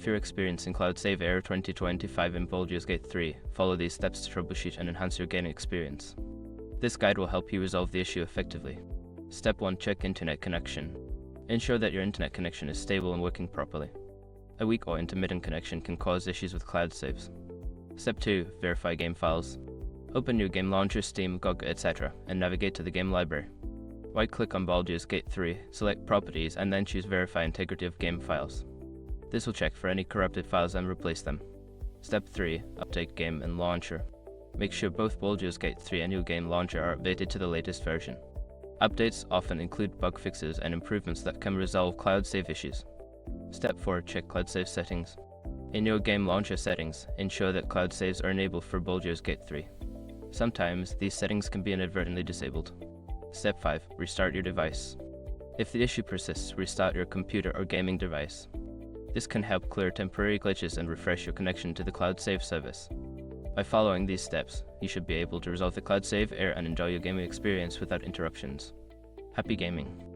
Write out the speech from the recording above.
you're experiencing Cloud Save Error 2025 in Baldur's Gate 3, follow these steps to troubleshoot and enhance your gaming experience. This guide will help you resolve the issue effectively. Step 1. Check internet connection. Ensure that your internet connection is stable and working properly. A weak or intermittent connection can cause issues with cloud saves. Step 2. Verify game files. Open your game launcher, Steam, GOG, etc. and navigate to the game library. Right-click on Baldur's Gate 3, select Properties, and then choose Verify Integrity of Game Files. This will check for any corrupted files and replace them. Step 3. Update game and launcher. Make sure both Baldur's Gate 3 and your game launcher are updated to the latest version. Updates often include bug fixes and improvements that can resolve cloud save issues. Step 4. Check cloud save settings. In your game launcher settings, ensure that cloud saves are enabled for Baldur's Gate 3. Sometimes, these settings can be inadvertently disabled. Step 5. Restart your device. If the issue persists, restart your computer or gaming device. This can help clear temporary glitches and refresh your connection to the cloud save service. By following these steps, you should be able to resolve the cloud save error and enjoy your gaming experience without interruptions. Happy gaming!